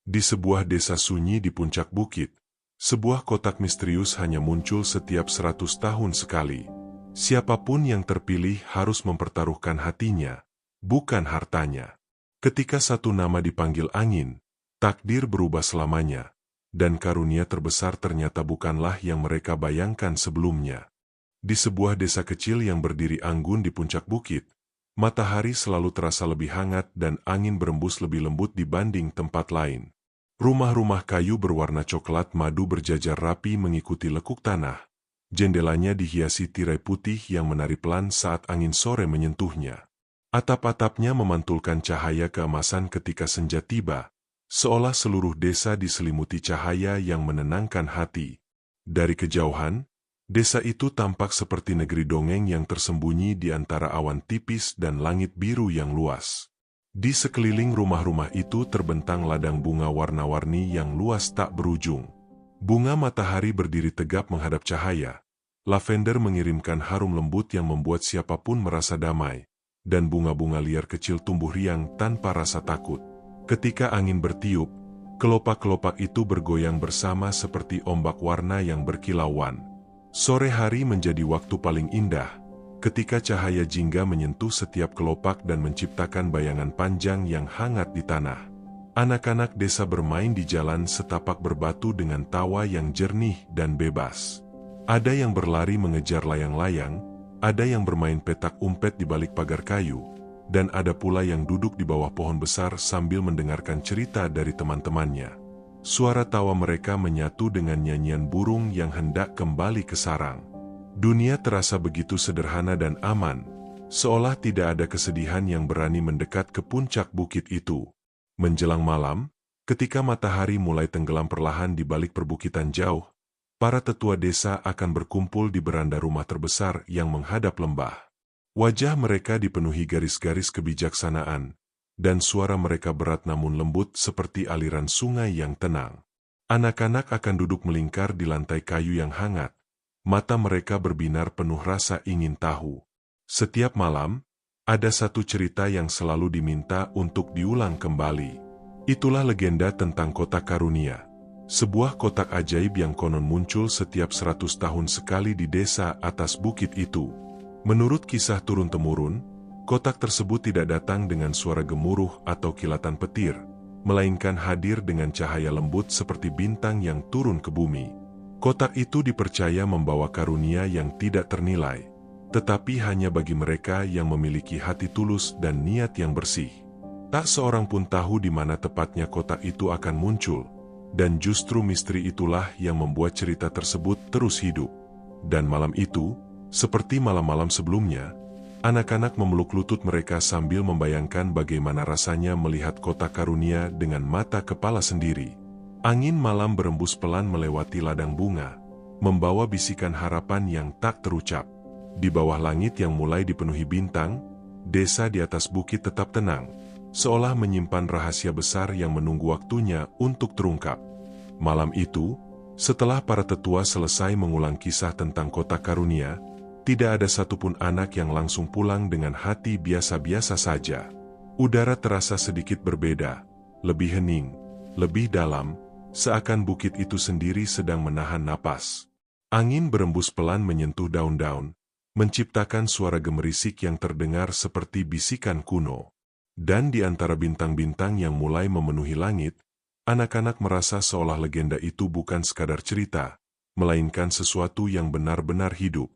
Di sebuah desa sunyi di puncak bukit, sebuah kotak misterius hanya muncul setiap 100 tahun sekali. Siapapun yang terpilih harus mempertaruhkan hatinya, bukan hartanya. Ketika satu nama dipanggil angin, takdir berubah selamanya, dan karunia terbesar ternyata bukanlah yang mereka bayangkan sebelumnya. Di sebuah desa kecil yang berdiri anggun di puncak bukit, matahari selalu terasa lebih hangat dan angin berembus lebih lembut dibanding tempat lain. Rumah-rumah kayu berwarna coklat madu berjajar rapi mengikuti lekuk tanah. Jendelanya dihiasi tirai putih yang menari pelan saat angin sore menyentuhnya. Atap-atapnya memantulkan cahaya keemasan ketika senja tiba, seolah seluruh desa diselimuti cahaya yang menenangkan hati. Dari kejauhan, desa itu tampak seperti negeri dongeng yang tersembunyi di antara awan tipis dan langit biru yang luas. Di sekeliling rumah-rumah itu terbentang ladang bunga warna-warni yang luas tak berujung. Bunga matahari berdiri tegap menghadap cahaya. Lavender mengirimkan harum lembut yang membuat siapapun merasa damai. Dan bunga-bunga liar kecil tumbuh riang tanpa rasa takut. Ketika angin bertiup, kelopak-kelopak itu bergoyang bersama seperti ombak warna yang berkilauan. Sore hari menjadi waktu paling indah, ketika cahaya jingga menyentuh setiap kelopak dan menciptakan bayangan panjang yang hangat di tanah. Anak-anak desa bermain di jalan setapak berbatu dengan tawa yang jernih dan bebas. Ada yang berlari mengejar layang-layang, ada yang bermain petak umpet di balik pagar kayu, dan ada pula yang duduk di bawah pohon besar sambil mendengarkan cerita dari teman-temannya. Suara tawa mereka menyatu dengan nyanyian burung yang hendak kembali ke sarang. Dunia terasa begitu sederhana dan aman, seolah tidak ada kesedihan yang berani mendekat ke puncak bukit itu. Menjelang malam, ketika matahari mulai tenggelam perlahan di balik perbukitan jauh, para tetua desa akan berkumpul di beranda rumah terbesar yang menghadap lembah. Wajah mereka dipenuhi garis-garis kebijaksanaan, dan suara mereka berat namun lembut seperti aliran sungai yang tenang. Anak-anak akan duduk melingkar di lantai kayu yang hangat, mata mereka berbinar penuh rasa ingin tahu. Setiap malam, ada satu cerita yang selalu diminta untuk diulang kembali. Itulah legenda tentang kotak karunia. Sebuah kotak ajaib yang konon muncul setiap 100 tahun sekali di desa atas bukit itu. Menurut kisah turun-temurun, kotak tersebut tidak datang dengan suara gemuruh atau kilatan petir, melainkan hadir dengan cahaya lembut seperti bintang yang turun ke bumi. Kotak itu dipercaya membawa karunia yang tidak ternilai, tetapi hanya bagi mereka yang memiliki hati tulus dan niat yang bersih. Tak seorang pun tahu di mana tepatnya kotak itu akan muncul. Dan justru misteri itulah yang membuat cerita tersebut terus hidup. Dan malam itu, seperti malam-malam sebelumnya, anak-anak memeluk lutut mereka sambil membayangkan bagaimana rasanya melihat kotak karunia dengan mata kepala sendiri. Angin malam berembus pelan melewati ladang bunga, membawa bisikan harapan yang tak terucap. Di bawah langit yang mulai dipenuhi bintang, desa di atas bukit tetap tenang, seolah menyimpan rahasia besar yang menunggu waktunya untuk terungkap. Malam itu, setelah para tetua selesai mengulang kisah tentang kotak karunia, tidak ada satupun anak yang langsung pulang dengan hati biasa-biasa saja. Udara terasa sedikit berbeda, lebih hening, lebih dalam, seakan bukit itu sendiri sedang menahan napas. Angin berembus pelan menyentuh daun-daun, menciptakan suara gemerisik yang terdengar seperti bisikan kuno. Dan di antara bintang-bintang yang mulai memenuhi langit, anak-anak merasa seolah legenda itu bukan sekadar cerita, melainkan sesuatu yang benar-benar hidup.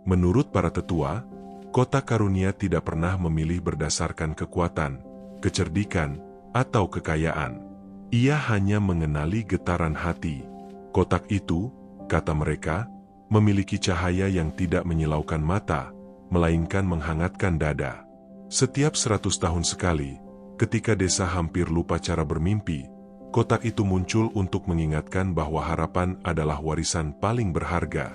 Menurut para tetua, kotak karunia tidak pernah memilih berdasarkan kekuatan, kecerdikan, atau kekayaan. Ia hanya mengenali getaran hati. Kotak itu, kata mereka, memiliki cahaya yang tidak menyilaukan mata, melainkan menghangatkan dada. Setiap 100 tahun sekali, ketika desa hampir lupa cara bermimpi, kotak itu muncul untuk mengingatkan bahwa harapan adalah warisan paling berharga.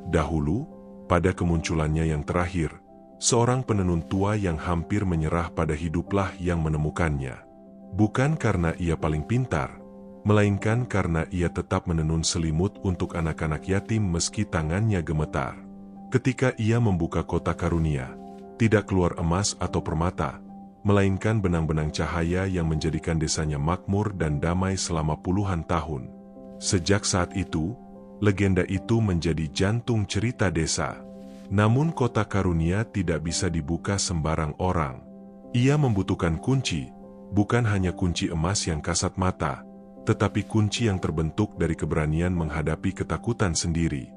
Dahulu, pada kemunculannya yang terakhir, seorang penenun tua yang hampir menyerah pada hiduplah yang menemukannya. Bukan karena ia paling pintar, melainkan karena ia tetap menenun selimut untuk anak-anak yatim meski tangannya gemetar. Ketika ia membuka kotak karunia, tidak keluar emas atau permata, melainkan benang-benang cahaya yang menjadikan desanya makmur dan damai selama puluhan tahun. Sejak saat itu, legenda itu menjadi jantung cerita desa. Namun kotak karunia tidak bisa dibuka sembarang orang. Ia membutuhkan kunci, bukan hanya kunci emas yang kasat mata, tetapi kunci yang terbentuk dari keberanian menghadapi ketakutan sendiri.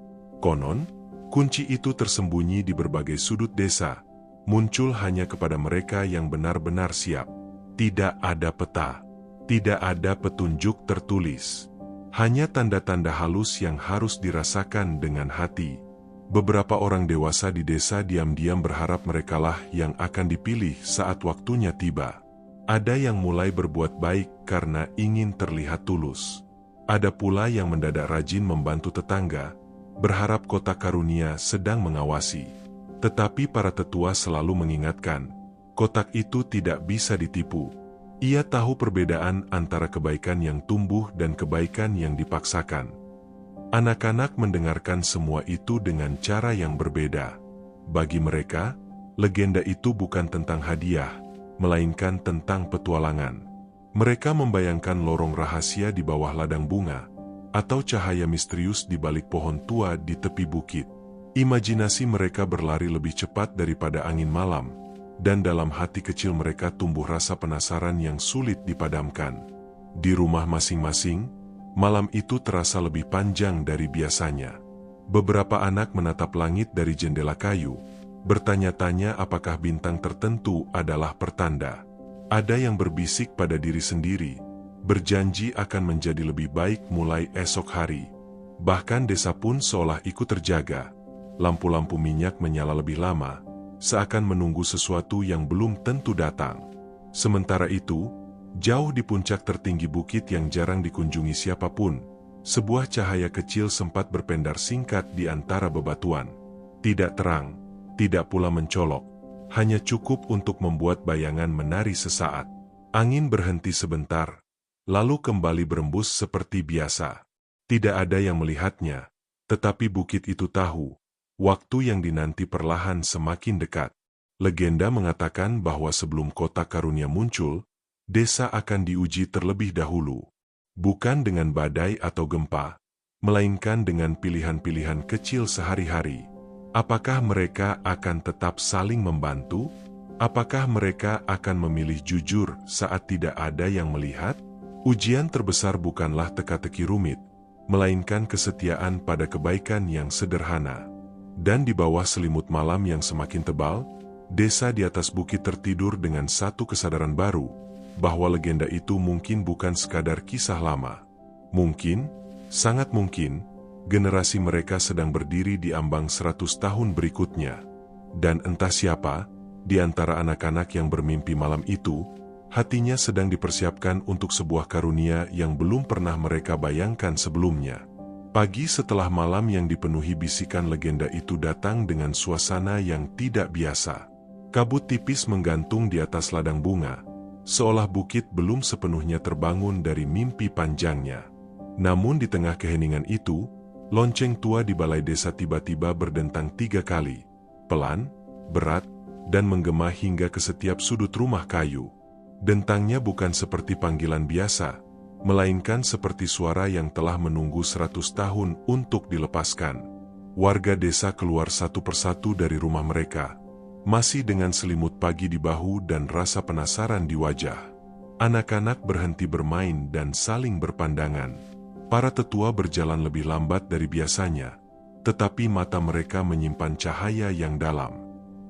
Konon, kunci itu tersembunyi di berbagai sudut desa, muncul hanya kepada mereka yang benar-benar siap. Tidak ada peta, tidak ada petunjuk tertulis. Hanya tanda-tanda halus yang harus dirasakan dengan hati. Beberapa orang dewasa di desa diam-diam berharap merekalah yang akan dipilih saat waktunya tiba. Ada yang mulai berbuat baik karena ingin terlihat tulus. Ada pula yang mendadak rajin membantu tetangga, berharap kotak karunia sedang mengawasi. Tetapi para tetua selalu mengingatkan, kotak itu tidak bisa ditipu. Ia tahu perbedaan antara kebaikan yang tumbuh dan kebaikan yang dipaksakan. Anak-anak mendengarkan semua itu dengan cara yang berbeda. Bagi mereka, legenda itu bukan tentang hadiah, melainkan tentang petualangan. Mereka membayangkan lorong rahasia di bawah ladang bunga, atau cahaya misterius di balik pohon tua di tepi bukit. Imajinasi mereka berlari lebih cepat daripada angin malam, dan dalam hati kecil mereka tumbuh rasa penasaran yang sulit dipadamkan. Di rumah masing-masing, malam itu terasa lebih panjang dari biasanya. Beberapa anak menatap langit dari jendela kayu, bertanya-tanya apakah bintang tertentu adalah pertanda. Ada yang berbisik pada diri sendiri, berjanji akan menjadi lebih baik mulai esok hari. Bahkan desa pun seolah ikut terjaga. Lampu-lampu minyak menyala lebih lama, seakan menunggu sesuatu yang belum tentu datang. Sementara itu, jauh di puncak tertinggi bukit yang jarang dikunjungi siapapun, sebuah cahaya kecil sempat berpendar singkat di antara bebatuan. Tidak terang, tidak pula mencolok, hanya cukup untuk membuat bayangan menari sesaat. Angin berhenti sebentar, lalu kembali berembus seperti biasa. Tidak ada yang melihatnya, tetapi bukit itu tahu. Waktu yang dinanti perlahan semakin dekat. Legenda mengatakan bahwa sebelum kotak karunia muncul, desa akan diuji terlebih dahulu. Bukan dengan badai atau gempa, melainkan dengan pilihan-pilihan kecil sehari-hari. Apakah mereka akan tetap saling membantu? Apakah mereka akan memilih jujur saat tidak ada yang melihat? Ujian terbesar bukanlah teka-teki rumit, melainkan kesetiaan pada kebaikan yang sederhana. Dan di bawah selimut malam yang semakin tebal, desa di atas bukit tertidur dengan satu kesadaran baru, bahwa legenda itu mungkin bukan sekadar kisah lama. Mungkin, sangat mungkin, generasi mereka sedang berdiri di ambang 100 tahun berikutnya. Dan entah siapa, di antara anak-anak yang bermimpi malam itu, hatinya sedang dipersiapkan untuk sebuah karunia yang belum pernah mereka bayangkan sebelumnya. Pagi setelah malam yang dipenuhi bisikan legenda itu datang dengan suasana yang tidak biasa. Kabut tipis menggantung di atas ladang bunga, seolah bukit belum sepenuhnya terbangun dari mimpi panjangnya. Namun di tengah keheningan itu, lonceng tua di balai desa tiba-tiba berdentang 3 kali, pelan, berat, dan menggema hingga ke setiap sudut rumah kayu. Dentangnya bukan seperti panggilan biasa, melainkan seperti suara yang telah menunggu 100 tahun untuk dilepaskan. Warga desa keluar satu persatu dari rumah mereka, masih dengan selimut pagi di bahu dan rasa penasaran di wajah. Anak-anak berhenti bermain dan saling berpandangan. Para tetua berjalan lebih lambat dari biasanya, tetapi mata mereka menyimpan cahaya yang dalam.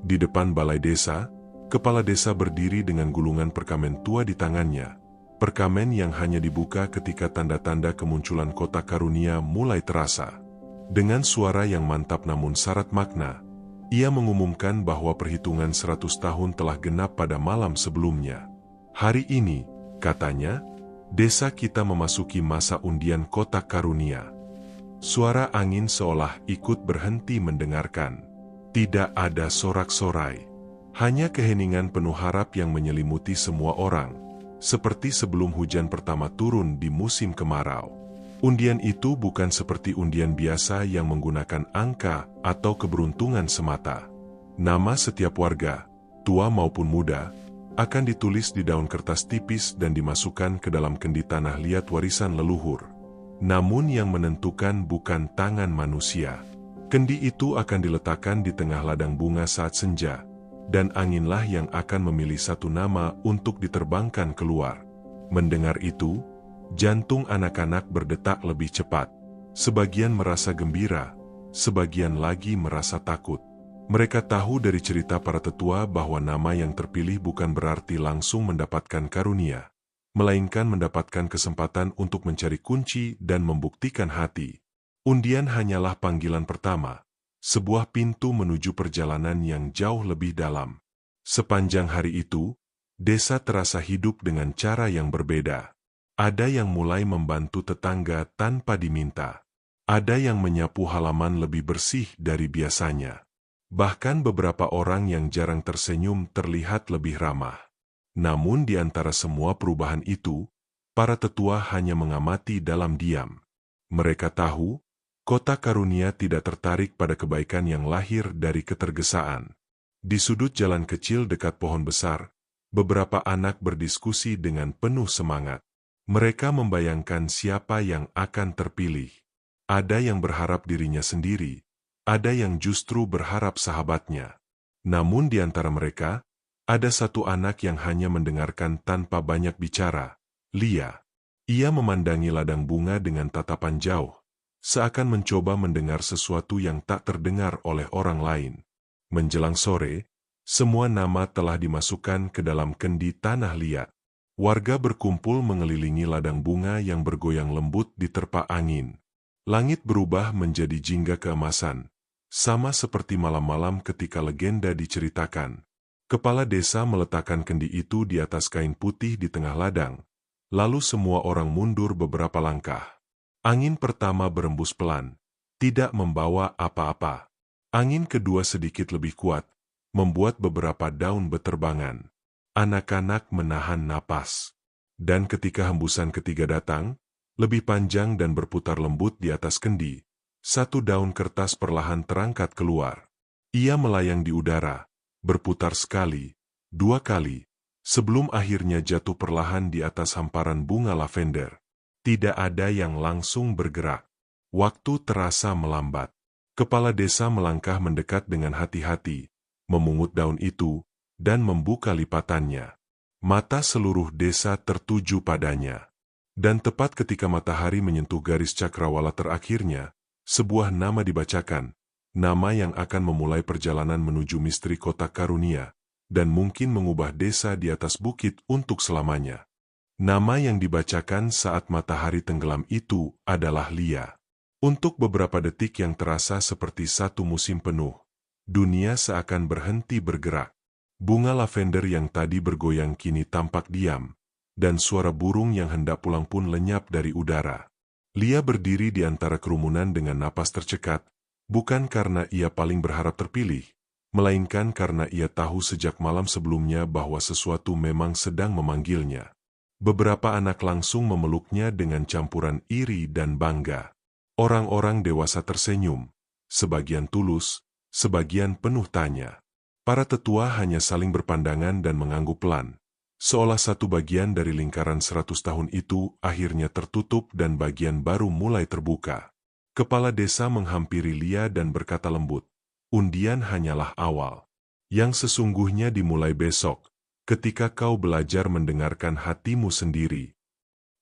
Di depan balai desa, kepala desa berdiri dengan gulungan perkamen tua di tangannya. Perkamen yang hanya dibuka ketika tanda-tanda kemunculan kotak karunia mulai terasa. Dengan suara yang mantap namun syarat makna, ia mengumumkan bahwa perhitungan 100 tahun telah genap pada malam sebelumnya. Hari ini, katanya, desa kita memasuki masa undian kotak karunia. Suara angin seolah ikut berhenti mendengarkan. Tidak ada sorak-sorai, hanya keheningan penuh harap yang menyelimuti semua orang. Seperti sebelum hujan pertama turun di musim kemarau. Undian itu bukan seperti undian biasa yang menggunakan angka atau keberuntungan semata. Nama setiap warga, tua maupun muda, akan ditulis di daun kertas tipis dan dimasukkan ke dalam kendi tanah liat warisan leluhur. Namun yang menentukan bukan tangan manusia. Kendi itu akan diletakkan di tengah ladang bunga saat senja, dan anginlah yang akan memilih satu nama untuk diterbangkan keluar. Mendengar itu, jantung anak-anak berdetak lebih cepat. Sebagian merasa gembira, sebagian lagi merasa takut. Mereka tahu dari cerita para tetua bahwa nama yang terpilih bukan berarti langsung mendapatkan karunia, melainkan mendapatkan kesempatan untuk mencari kunci dan membuktikan hati. Undian hanyalah panggilan pertama, sebuah pintu menuju perjalanan yang jauh lebih dalam. Sepanjang hari itu, desa terasa hidup dengan cara yang berbeda. Ada yang mulai membantu tetangga tanpa diminta. Ada yang menyapu halaman lebih bersih dari biasanya. Bahkan beberapa orang yang jarang tersenyum terlihat lebih ramah. Namun di antara semua perubahan itu, para tetua hanya mengamati dalam diam. Mereka tahu, kota karunia tidak tertarik pada kebaikan yang lahir dari ketergesaan. Di sudut jalan kecil dekat pohon besar, beberapa anak berdiskusi dengan penuh semangat. Mereka membayangkan siapa yang akan terpilih. Ada yang berharap dirinya sendiri, ada yang justru berharap sahabatnya. Namun di antara mereka, ada satu anak yang hanya mendengarkan tanpa banyak bicara, Lia. Ia memandangi ladang bunga dengan tatapan jauh, seakan mencoba mendengar sesuatu yang tak terdengar oleh orang lain. Menjelang sore, semua nama telah dimasukkan ke dalam kendi tanah liat. Warga berkumpul mengelilingi ladang bunga yang bergoyang lembut diterpa angin. Langit berubah menjadi jingga keemasan, sama seperti malam-malam ketika legenda diceritakan. Kepala desa meletakkan kendi itu di atas kain putih di tengah ladang, lalu semua orang mundur beberapa langkah. Angin pertama berembus pelan, tidak membawa apa-apa. Angin kedua sedikit lebih kuat, membuat beberapa daun beterbangan. Anak-anak menahan napas. Dan ketika hembusan ketiga datang, lebih panjang dan berputar lembut di atas kendi, satu daun kertas perlahan terangkat keluar. Ia melayang di udara, berputar sekali, dua kali, sebelum akhirnya jatuh perlahan di atas hamparan bunga lavender. Tidak ada yang langsung bergerak. Waktu terasa melambat. Kepala desa melangkah mendekat dengan hati-hati, memungut daun itu, dan membuka lipatannya. Mata seluruh desa tertuju padanya. Dan tepat ketika matahari menyentuh garis cakrawala terakhirnya, sebuah nama dibacakan, nama yang akan memulai perjalanan menuju misteri kota karunia, dan mungkin mengubah desa di atas bukit untuk selamanya. Nama yang dibacakan saat matahari tenggelam itu adalah Lia. Untuk beberapa detik yang terasa seperti satu musim penuh, dunia seakan berhenti bergerak. Bunga lavender yang tadi bergoyang kini tampak diam, dan suara burung yang hendak pulang pun lenyap dari udara. Lia berdiri di antara kerumunan dengan napas tercekat, bukan karena ia paling berharap terpilih, melainkan karena ia tahu sejak malam sebelumnya bahwa sesuatu memang sedang memanggilnya. Beberapa anak langsung memeluknya dengan campuran iri dan bangga. Orang-orang dewasa tersenyum, sebagian tulus, sebagian penuh tanya. Para tetua hanya saling berpandangan dan mengangguk pelan. Seolah satu bagian dari lingkaran 100 tahun itu akhirnya tertutup dan bagian baru mulai terbuka. Kepala desa menghampiri Lia dan berkata lembut, "Undian hanyalah awal. Yang sesungguhnya dimulai besok, ketika kau belajar mendengarkan hatimu sendiri."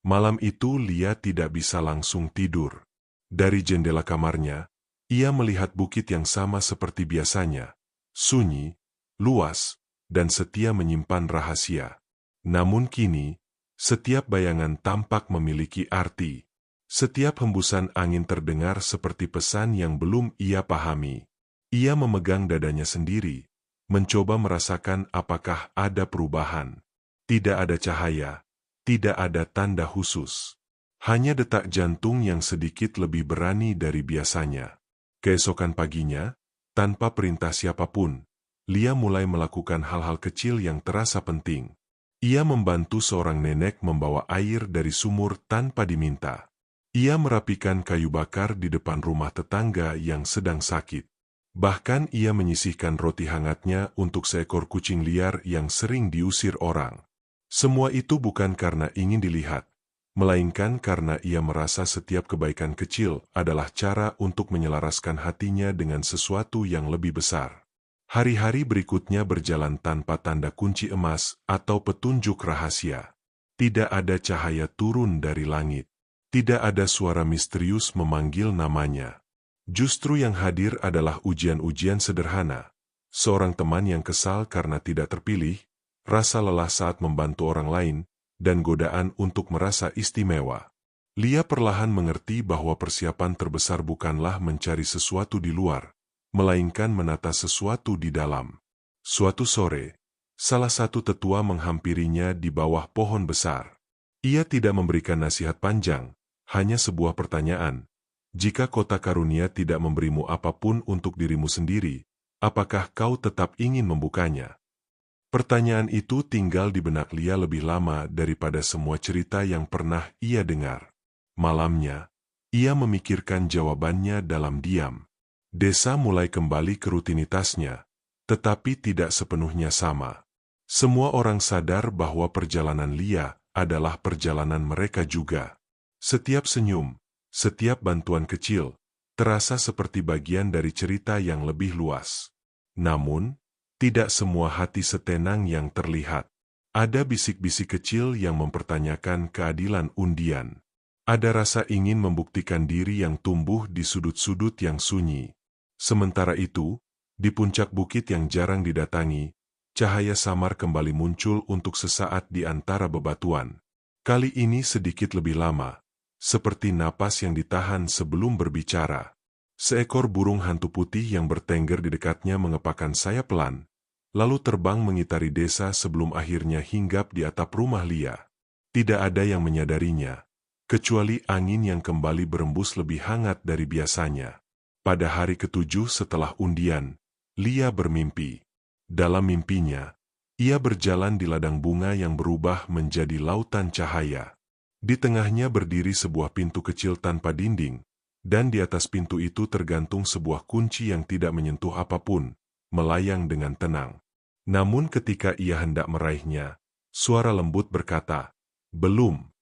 Malam itu Lia tidak bisa langsung tidur. Dari jendela kamarnya, ia melihat bukit yang sama seperti biasanya, sunyi, luas, dan setia menyimpan rahasia. Namun kini, setiap bayangan tampak memiliki arti. Setiap hembusan angin terdengar seperti pesan yang belum ia pahami. Ia memegang dadanya sendiri, mencoba merasakan apakah ada perubahan. Tidak ada cahaya, tidak ada tanda khusus. Hanya detak jantung yang sedikit lebih berani dari biasanya. Keesokan paginya, tanpa perintah siapapun, Lia mulai melakukan hal-hal kecil yang terasa penting. Ia membantu seorang nenek membawa air dari sumur tanpa diminta. Ia merapikan kayu bakar di depan rumah tetangga yang sedang sakit. Bahkan ia menyisihkan roti hangatnya untuk seekor kucing liar yang sering diusir orang. Semua itu bukan karena ingin dilihat, melainkan karena ia merasa setiap kebaikan kecil adalah cara untuk menyelaraskan hatinya dengan sesuatu yang lebih besar. Hari-hari berikutnya berjalan tanpa tanda kunci emas atau petunjuk rahasia. Tidak ada cahaya turun dari langit. Tidak ada suara misterius memanggil namanya. Justru yang hadir adalah ujian-ujian sederhana. Seorang teman yang kesal karena tidak terpilih, rasa lelah saat membantu orang lain, dan godaan untuk merasa istimewa. Lia perlahan mengerti bahwa persiapan terbesar bukanlah mencari sesuatu di luar, melainkan menata sesuatu di dalam. Suatu sore, salah satu tetua menghampirinya di bawah pohon besar. Ia tidak memberikan nasihat panjang, hanya sebuah pertanyaan. Jika kota karunia tidak memberimu apapun untuk dirimu sendiri, apakah kau tetap ingin membukanya? Pertanyaan itu tinggal di benak Lia lebih lama daripada semua cerita yang pernah ia dengar. Malamnya, ia memikirkan jawabannya dalam diam. Desa mulai kembali ke rutinitasnya, tetapi tidak sepenuhnya sama. Semua orang sadar bahwa perjalanan Lia adalah perjalanan mereka juga. Setiap senyum, setiap bantuan kecil, terasa seperti bagian dari cerita yang lebih luas. Namun, tidak semua hati setenang yang terlihat. Ada bisik-bisik kecil yang mempertanyakan keadilan undian. Ada rasa ingin membuktikan diri yang tumbuh di sudut-sudut yang sunyi. Sementara itu, di puncak bukit yang jarang didatangi, cahaya samar kembali muncul untuk sesaat di antara bebatuan. Kali ini sedikit lebih lama, seperti napas yang ditahan sebelum berbicara. Seekor burung hantu putih yang bertengger di dekatnya mengepakkan sayap pelan, lalu terbang mengitari desa sebelum akhirnya hinggap di atap rumah Lia. Tidak ada yang menyadarinya, kecuali angin yang kembali berembus lebih hangat dari biasanya. Pada hari ke-7 setelah undian, Lia bermimpi. Dalam mimpinya, ia berjalan di ladang bunga yang berubah menjadi lautan cahaya. Di tengahnya berdiri sebuah pintu kecil tanpa dinding, dan di atas pintu itu tergantung sebuah kunci yang tidak menyentuh apapun, melayang dengan tenang. Namun ketika ia hendak meraihnya, suara lembut berkata, "Belum."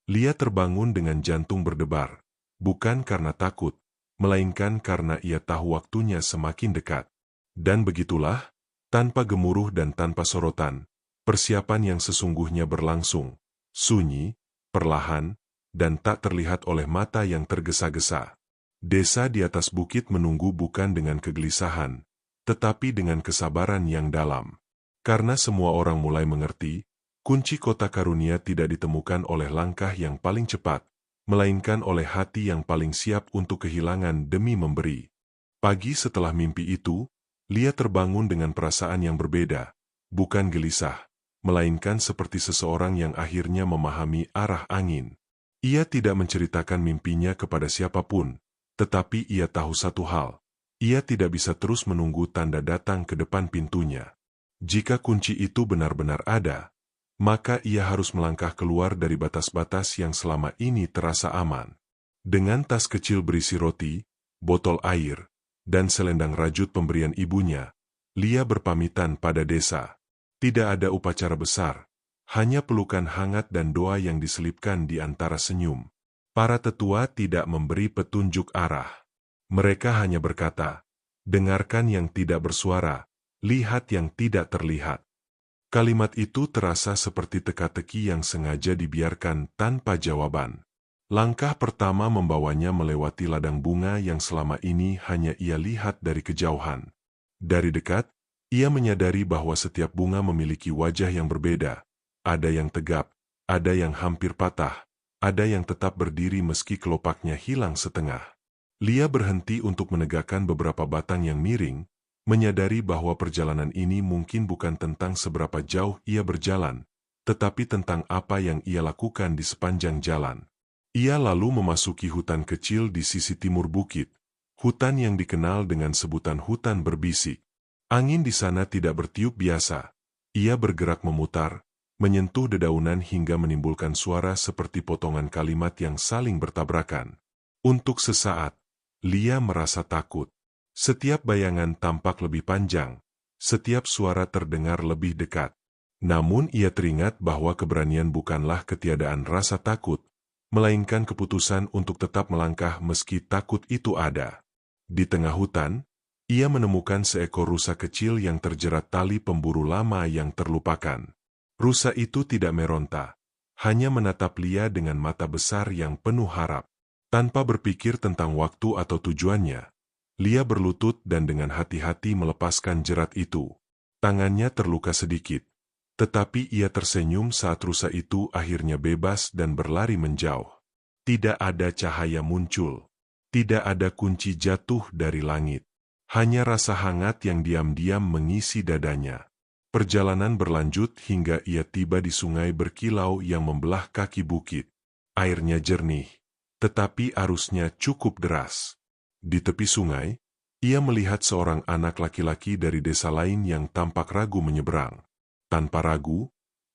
Lia terbangun dengan jantung berdebar, bukan karena takut, melainkan karena ia tahu waktunya semakin dekat. Dan begitulah, tanpa gemuruh dan tanpa sorotan, persiapan yang sesungguhnya berlangsung, sunyi, perlahan, dan tak terlihat oleh mata yang tergesa-gesa. Desa di atas bukit menunggu bukan dengan kegelisahan, tetapi dengan kesabaran yang dalam. Karena semua orang mulai mengerti, kunci kota karunia tidak ditemukan oleh langkah yang paling cepat, melainkan oleh hati yang paling siap untuk kehilangan demi memberi. Pagi setelah mimpi itu, Lia terbangun dengan perasaan yang berbeda, bukan gelisah, melainkan seperti seseorang yang akhirnya memahami arah angin. Ia tidak menceritakan mimpinya kepada siapapun, tetapi ia tahu satu hal, ia tidak bisa terus menunggu tanda datang ke depan pintunya. Jika kunci itu benar-benar ada, maka ia harus melangkah keluar dari batas-batas yang selama ini terasa aman. Dengan tas kecil berisi roti, botol air, dan selendang rajut pemberian ibunya, Lia berpamitan pada desa. Tidak ada upacara besar, hanya pelukan hangat dan doa yang diselipkan di antara senyum. Para tetua tidak memberi petunjuk arah. Mereka hanya berkata, "Dengarkan yang tidak bersuara, lihat yang tidak terlihat." Kalimat itu terasa seperti teka-teki yang sengaja dibiarkan tanpa jawaban. Langkah pertama membawanya melewati ladang bunga yang selama ini hanya ia lihat dari kejauhan. Dari dekat, ia menyadari bahwa setiap bunga memiliki wajah yang berbeda. Ada yang tegap, ada yang hampir patah, ada yang tetap berdiri meski kelopaknya hilang setengah. Lia berhenti untuk menegakkan beberapa batang yang miring, menyadari bahwa perjalanan ini mungkin bukan tentang seberapa jauh ia berjalan, tetapi tentang apa yang ia lakukan di sepanjang jalan. Ia lalu memasuki hutan kecil di sisi timur bukit, hutan yang dikenal dengan sebutan hutan berbisik. Angin di sana tidak bertiup biasa. Ia bergerak memutar, menyentuh dedaunan hingga menimbulkan suara seperti potongan kalimat yang saling bertabrakan. Untuk sesaat, Lia merasa takut. Setiap bayangan tampak lebih panjang, setiap suara terdengar lebih dekat. Namun ia teringat bahwa keberanian bukanlah ketiadaan rasa takut, melainkan keputusan untuk tetap melangkah meski takut itu ada. Di tengah hutan, ia menemukan seekor rusa kecil yang terjerat tali pemburu lama yang terlupakan. Rusa itu tidak meronta, hanya menatap Lia dengan mata besar yang penuh harap. Tanpa berpikir tentang waktu atau tujuannya, Lia berlutut dan dengan hati-hati melepaskan jerat itu. Tangannya terluka sedikit, tetapi ia tersenyum saat rusa itu akhirnya bebas dan berlari menjauh. Tidak ada cahaya muncul, tidak ada kunci jatuh dari langit. Hanya rasa hangat yang diam-diam mengisi dadanya. Perjalanan berlanjut hingga ia tiba di sungai berkilau yang membelah kaki bukit. Airnya jernih, tetapi arusnya cukup deras. Di tepi sungai, ia melihat seorang anak laki-laki dari desa lain yang tampak ragu menyeberang. Tanpa ragu,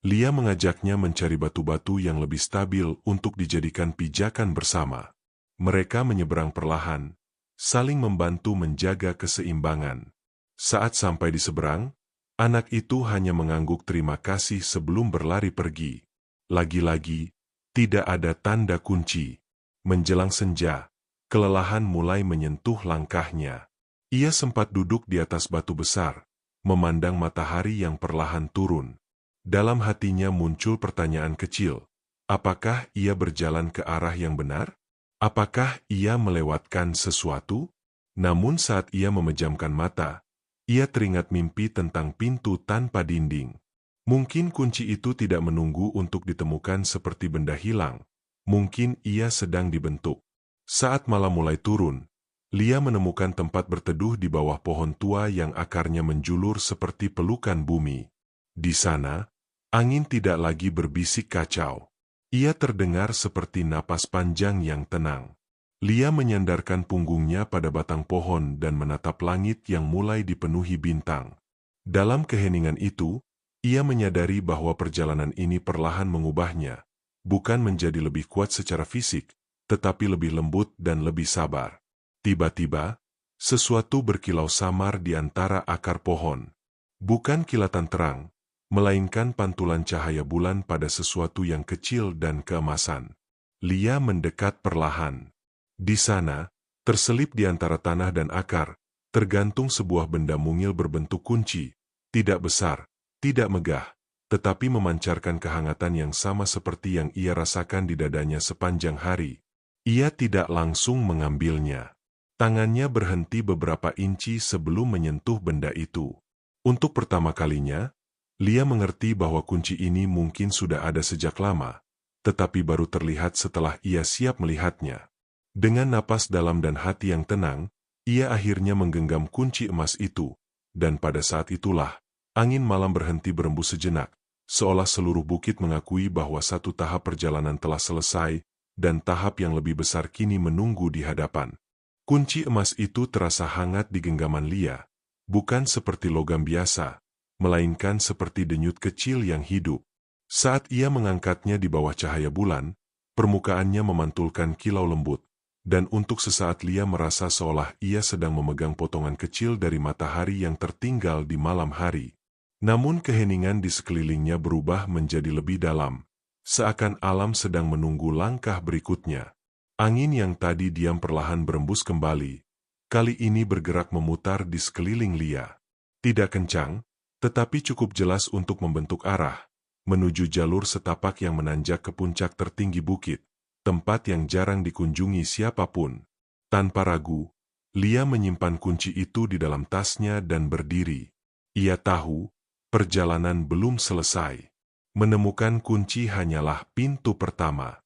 Lia mengajaknya mencari batu-batu yang lebih stabil untuk dijadikan pijakan bersama. Mereka menyeberang perlahan, saling membantu menjaga keseimbangan. Saat sampai di seberang, anak itu hanya mengangguk terima kasih sebelum berlari pergi. Lagi-lagi, tidak ada tanda kunci. Menjelang senja, kelelahan mulai menyentuh langkahnya. Ia sempat duduk di atas batu besar, memandang matahari yang perlahan turun. Dalam hatinya muncul pertanyaan kecil. Apakah ia berjalan ke arah yang benar? Apakah ia melewatkan sesuatu? Namun saat ia memejamkan mata, ia teringat mimpi tentang pintu tanpa dinding. Mungkin kunci itu tidak menunggu untuk ditemukan seperti benda hilang. Mungkin ia sedang dibentuk. Saat malam mulai turun, Lia menemukan tempat berteduh di bawah pohon tua yang akarnya menjulur seperti pelukan bumi. Di sana, angin tidak lagi berbisik kacau. Ia terdengar seperti napas panjang yang tenang. Lia menyandarkan punggungnya pada batang pohon dan menatap langit yang mulai dipenuhi bintang. Dalam keheningan itu, ia menyadari bahwa perjalanan ini perlahan mengubahnya, bukan menjadi lebih kuat secara fisik, tetapi lebih lembut dan lebih sabar. Tiba-tiba, sesuatu berkilau samar di antara akar pohon. Bukan kilatan terang, melainkan pantulan cahaya bulan pada sesuatu yang kecil dan keemasan. Lia mendekat perlahan. Di sana, terselip di antara tanah dan akar, tergantung sebuah benda mungil berbentuk kunci, tidak besar, tidak megah, tetapi memancarkan kehangatan yang sama seperti yang ia rasakan di dadanya sepanjang hari. Ia tidak langsung mengambilnya. Tangannya berhenti beberapa inci sebelum menyentuh benda itu. Untuk pertama kalinya, Lia mengerti bahwa kunci ini mungkin sudah ada sejak lama, tetapi baru terlihat setelah ia siap melihatnya. Dengan napas dalam dan hati yang tenang, ia akhirnya menggenggam kunci emas itu, dan pada saat itulah, angin malam berhenti berembus sejenak, seolah seluruh bukit mengakui bahwa satu tahap perjalanan telah selesai, dan tahap yang lebih besar kini menunggu di hadapan. Kunci emas itu terasa hangat di genggaman Lia, bukan seperti logam biasa, melainkan seperti denyut kecil yang hidup. Saat ia mengangkatnya di bawah cahaya bulan, permukaannya memantulkan kilau lembut, dan untuk sesaat Lia merasa seolah ia sedang memegang potongan kecil dari matahari yang tertinggal di malam hari. Namun keheningan di sekelilingnya berubah menjadi lebih dalam, seakan alam sedang menunggu langkah berikutnya. Angin yang tadi diam perlahan berembus kembali, kali ini bergerak memutar di sekeliling Lia. Tidak kencang, tetapi cukup jelas untuk membentuk arah, menuju jalur setapak yang menanjak ke puncak tertinggi bukit, tempat yang jarang dikunjungi siapapun. Tanpa ragu, Lia menyimpan kunci itu di dalam tasnya dan berdiri. Ia tahu, perjalanan belum selesai. Menemukan kunci hanyalah pintu pertama.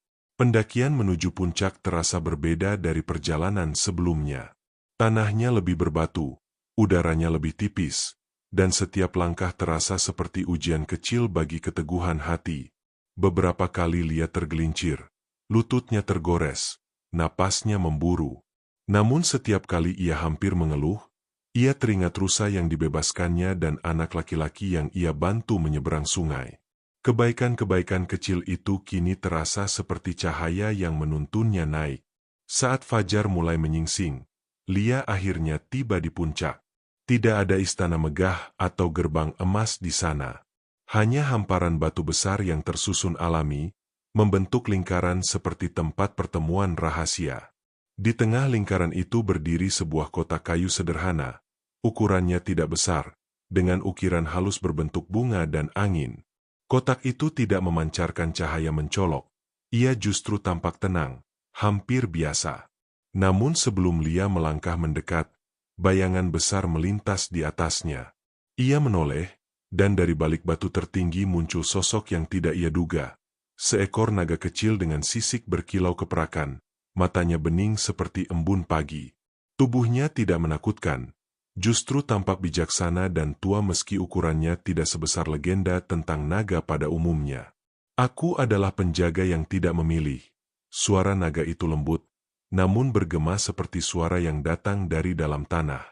Pendakian menuju puncak terasa berbeda dari perjalanan sebelumnya. Tanahnya lebih berbatu, udaranya lebih tipis, dan setiap langkah terasa seperti ujian kecil bagi keteguhan hati. Beberapa kali Lia tergelincir, lututnya tergores, napasnya memburu. Namun setiap kali ia hampir mengeluh, ia teringat rusa yang dibebaskannya dan anak laki-laki yang ia bantu menyeberang sungai. Kebaikan-kebaikan kecil itu kini terasa seperti cahaya yang menuntunnya naik. Saat fajar mulai menyingsing, Lia akhirnya tiba di puncak. Tidak ada istana megah atau gerbang emas di sana. Hanya hamparan batu besar yang tersusun alami, membentuk lingkaran seperti tempat pertemuan rahasia. Di tengah lingkaran itu berdiri sebuah kotak kayu sederhana. Ukurannya tidak besar, dengan ukiran halus berbentuk bunga dan angin. Kotak itu tidak memancarkan cahaya mencolok. Ia justru tampak tenang, hampir biasa. Namun sebelum Lia melangkah mendekat, bayangan besar melintas di atasnya. Ia menoleh, dan dari balik batu tertinggi muncul sosok yang tidak ia duga. Seekor naga kecil dengan sisik berkilau keperakan, matanya bening seperti embun pagi. Tubuhnya tidak menakutkan, justru tampak bijaksana dan tua meski ukurannya tidak sebesar legenda tentang naga pada umumnya. Aku adalah penjaga yang tidak memilih. Suara naga itu lembut, namun bergema seperti suara yang datang dari dalam tanah.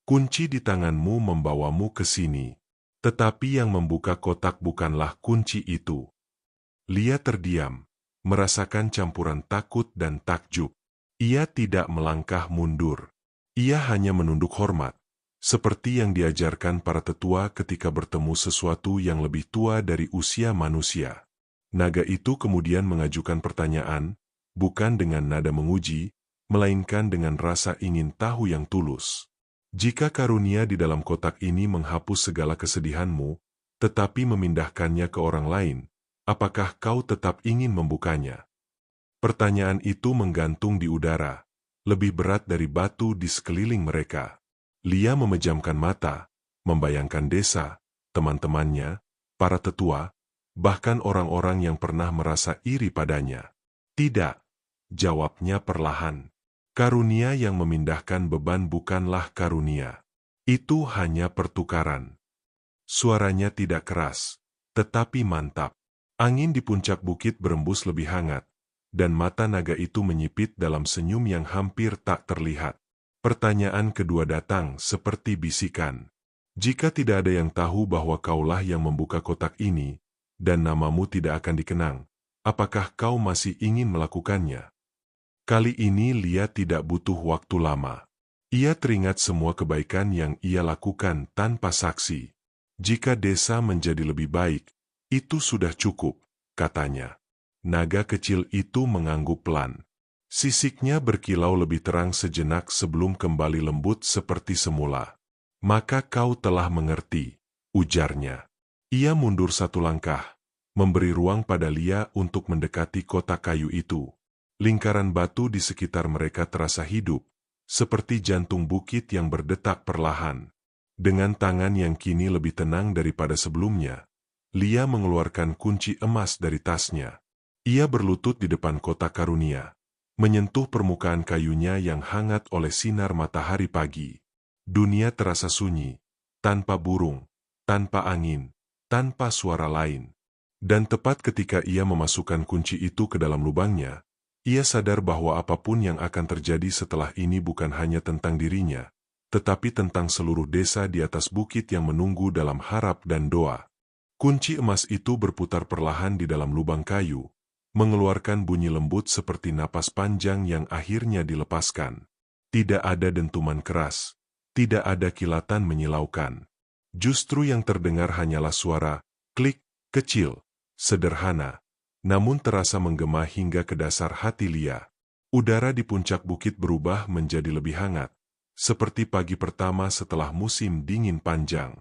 Kunci di tanganmu membawamu ke sini. Tetapi yang membuka kotak bukanlah kunci itu. Lia terdiam, merasakan campuran takut dan takjub. Ia tidak melangkah mundur. Ia hanya menunduk hormat, seperti yang diajarkan para tetua ketika bertemu sesuatu yang lebih tua dari usia manusia. Naga itu kemudian mengajukan pertanyaan, bukan dengan nada menguji, melainkan dengan rasa ingin tahu yang tulus. Jika karunia di dalam kotak ini menghapus segala kesedihanmu, tetapi memindahkannya ke orang lain, apakah kau tetap ingin membukanya? Pertanyaan itu menggantung di udara, lebih berat dari batu di sekeliling mereka. Lia memejamkan mata, membayangkan desa, teman-temannya, para tetua, bahkan orang-orang yang pernah merasa iri padanya. Tidak. Jawabnya perlahan. Karunia yang memindahkan beban bukanlah karunia. Itu hanya pertukaran. Suaranya tidak keras, tetapi mantap. Angin di puncak bukit berembus lebih hangat, dan mata naga itu menyipit dalam senyum yang hampir tak terlihat. Pertanyaan kedua datang seperti bisikan. Jika tidak ada yang tahu bahwa kaulah yang membuka kotak ini, dan namamu tidak akan dikenang, apakah kau masih ingin melakukannya? Kali ini Lia tidak butuh waktu lama. Ia teringat semua kebaikan yang ia lakukan tanpa saksi. Jika desa menjadi lebih baik, itu sudah cukup, katanya. Naga kecil itu mengangguk pelan. Sisiknya berkilau lebih terang sejenak sebelum kembali lembut seperti semula. Maka kau telah mengerti, ujarnya. Ia mundur satu langkah, memberi ruang pada Lia untuk mendekati kotak kayu itu. Lingkaran batu di sekitar mereka terasa hidup, seperti jantung bukit yang berdetak perlahan. Dengan tangan yang kini lebih tenang daripada sebelumnya, Lia mengeluarkan kunci emas dari tasnya. Ia berlutut di depan kotak karunia, menyentuh permukaan kayunya yang hangat oleh sinar matahari pagi. Dunia terasa sunyi, tanpa burung, tanpa angin, tanpa suara lain. Dan tepat ketika ia memasukkan kunci itu ke dalam lubangnya, ia sadar bahwa apapun yang akan terjadi setelah ini bukan hanya tentang dirinya, tetapi tentang seluruh desa di atas bukit yang menunggu dalam harap dan doa. Kunci emas itu berputar perlahan di dalam lubang kayu, mengeluarkan bunyi lembut seperti napas panjang yang akhirnya dilepaskan. Tidak ada dentuman keras, tidak ada kilatan menyilaukan. Justru yang terdengar hanyalah suara klik kecil, sederhana, namun terasa menggema hingga ke dasar hati Lia. Udara di puncak bukit berubah menjadi lebih hangat, seperti pagi pertama setelah musim dingin panjang.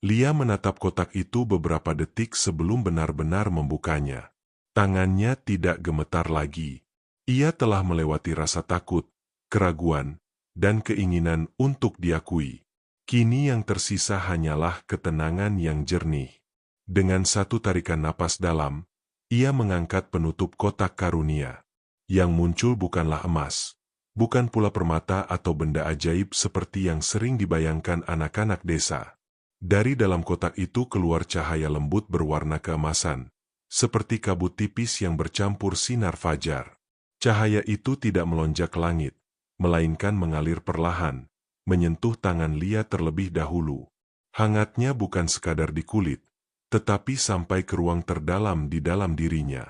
Lia menatap kotak itu beberapa detik sebelum benar-benar membukanya. Tangannya tidak gemetar lagi. Ia telah melewati rasa takut, keraguan, dan keinginan untuk diakui. Kini yang tersisa hanyalah ketenangan yang jernih. Dengan satu tarikan napas dalam, ia mengangkat penutup kotak karunia. Yang muncul bukanlah emas, bukan pula permata atau benda ajaib seperti yang sering dibayangkan anak-anak desa. Dari dalam kotak itu keluar cahaya lembut berwarna keemasan, seperti kabut tipis yang bercampur sinar fajar. Cahaya itu tidak melonjak ke langit, melainkan mengalir perlahan, menyentuh tangan Lia terlebih dahulu. Hangatnya bukan sekadar di kulit, tetapi sampai ke ruang terdalam di dalam dirinya.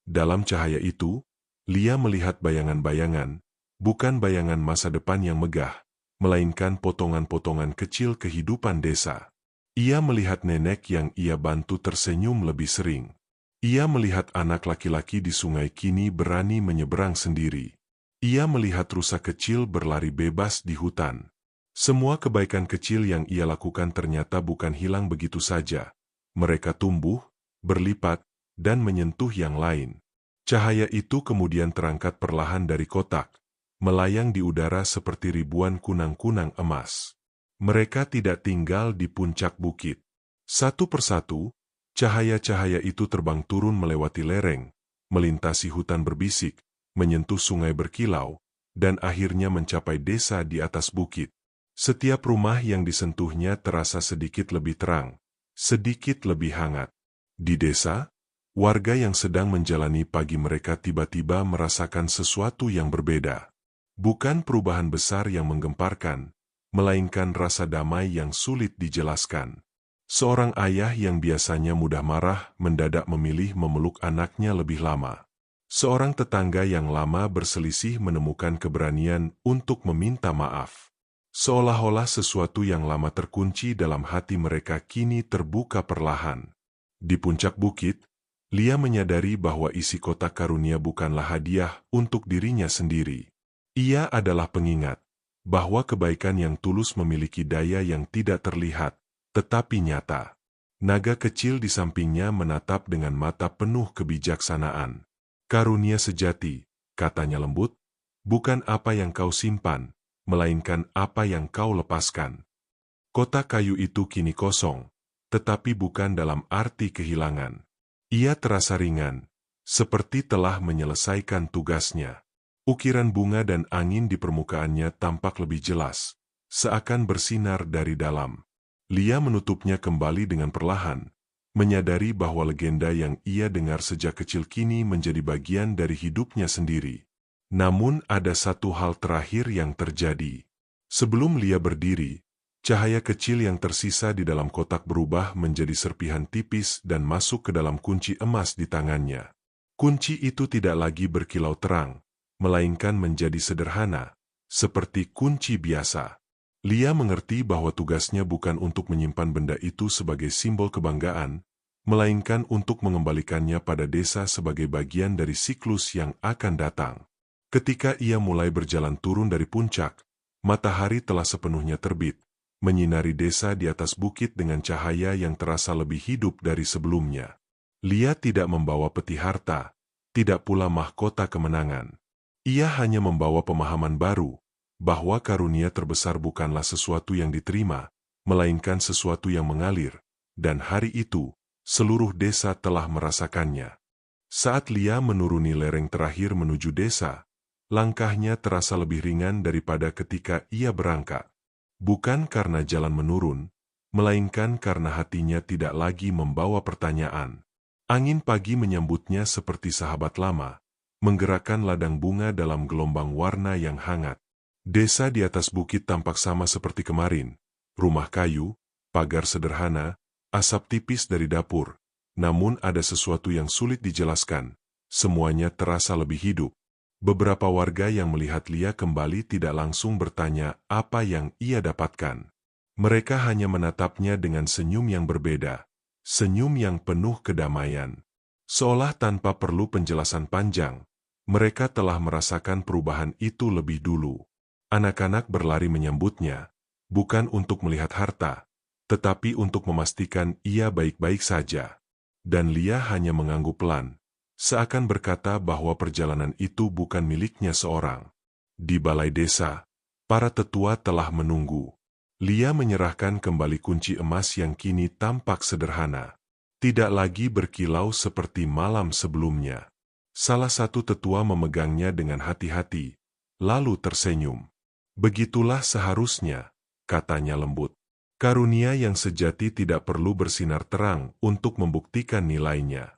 Dalam cahaya itu, Lia melihat bayangan-bayangan, Bukan bayangan masa depan yang megah, melainkan potongan-potongan kecil kehidupan desa. Ia melihat nenek yang ia bantu tersenyum lebih sering. Ia melihat anak laki-laki di sungai kini berani menyeberang sendiri. Ia melihat rusa kecil berlari bebas di hutan. Semua kebaikan kecil yang ia lakukan ternyata bukan hilang begitu saja. Mereka tumbuh, berlipat, dan menyentuh yang lain. Cahaya itu kemudian terangkat perlahan dari kotak, melayang di udara seperti ribuan kunang-kunang emas. Mereka tidak tinggal di puncak bukit. Satu persatu, cahaya-cahaya itu terbang turun melewati lereng, melintasi hutan berbisik, menyentuh sungai berkilau, dan akhirnya mencapai desa di atas bukit. Setiap rumah yang disentuhnya terasa sedikit lebih terang, sedikit lebih hangat. Di desa, warga yang sedang menjalani pagi mereka tiba-tiba merasakan sesuatu yang berbeda. Bukan perubahan besar yang menggemparkan, melainkan rasa damai yang sulit dijelaskan. Seorang ayah yang biasanya mudah marah mendadak memilih memeluk anaknya lebih lama. Seorang tetangga yang lama berselisih menemukan keberanian untuk meminta maaf. Seolah-olah sesuatu yang lama terkunci dalam hati mereka kini terbuka perlahan. Di puncak bukit, Lia menyadari bahwa isi kotak karunia bukanlah hadiah untuk dirinya sendiri. Ia adalah pengingat bahwa kebaikan yang tulus memiliki daya yang tidak terlihat, tetapi nyata. Naga kecil di sampingnya menatap dengan mata penuh kebijaksanaan. Karunia sejati, katanya lembut, bukan apa yang kau simpan, melainkan apa yang kau lepaskan. Kotak kayu itu kini kosong, tetapi bukan dalam arti kehilangan. Ia terasa ringan, seperti telah menyelesaikan tugasnya. Ukiran bunga dan angin di permukaannya tampak lebih jelas, seakan bersinar dari dalam. Lia menutupnya kembali dengan perlahan, menyadari bahwa legenda yang ia dengar sejak kecil kini menjadi bagian dari hidupnya sendiri. Namun ada satu hal terakhir yang terjadi. Sebelum Lia berdiri, cahaya kecil yang tersisa di dalam kotak berubah menjadi serpihan tipis dan masuk ke dalam kunci emas di tangannya. Kunci itu tidak lagi berkilau terang, melainkan menjadi sederhana, seperti kunci biasa. Lia mengerti bahwa tugasnya bukan untuk menyimpan benda itu sebagai simbol kebanggaan, melainkan untuk mengembalikannya pada desa sebagai bagian dari siklus yang akan datang. Ketika ia mulai berjalan turun dari puncak, matahari telah sepenuhnya terbit, menyinari desa di atas bukit dengan cahaya yang terasa lebih hidup dari sebelumnya. Lia tidak membawa peti harta, tidak pula mahkota kemenangan. Ia hanya membawa pemahaman baru, bahwa karunia terbesar bukanlah sesuatu yang diterima, melainkan sesuatu yang mengalir, dan hari itu, seluruh desa telah merasakannya. Saat Lia menuruni lereng terakhir menuju desa, langkahnya terasa lebih ringan daripada ketika ia berangkat. Bukan karena jalan menurun, melainkan karena hatinya tidak lagi membawa pertanyaan. Angin pagi menyambutnya seperti sahabat lama, menggerakkan ladang bunga dalam gelombang warna yang hangat. Desa di atas bukit tampak sama seperti kemarin, rumah kayu, pagar sederhana, asap tipis dari dapur. Namun ada sesuatu yang sulit dijelaskan, semuanya terasa lebih hidup. Beberapa warga yang melihat Lia kembali tidak langsung bertanya apa yang ia dapatkan. Mereka hanya menatapnya dengan senyum yang berbeda, senyum yang penuh kedamaian. Seolah tanpa perlu penjelasan panjang, mereka telah merasakan perubahan itu lebih dulu. Anak-anak berlari menyambutnya, bukan untuk melihat harta, tetapi untuk memastikan ia baik-baik saja. Dan Lia hanya mengangguk pelan, seakan berkata bahwa perjalanan itu bukan miliknya seorang. Di balai desa, para tetua telah menunggu. Lia menyerahkan kembali kunci emas yang kini tampak sederhana. Tidak lagi berkilau seperti malam sebelumnya. Salah satu tetua memegangnya dengan hati-hati, lalu tersenyum. Begitulah seharusnya, katanya lembut. Karunia yang sejati tidak perlu bersinar terang untuk membuktikan nilainya.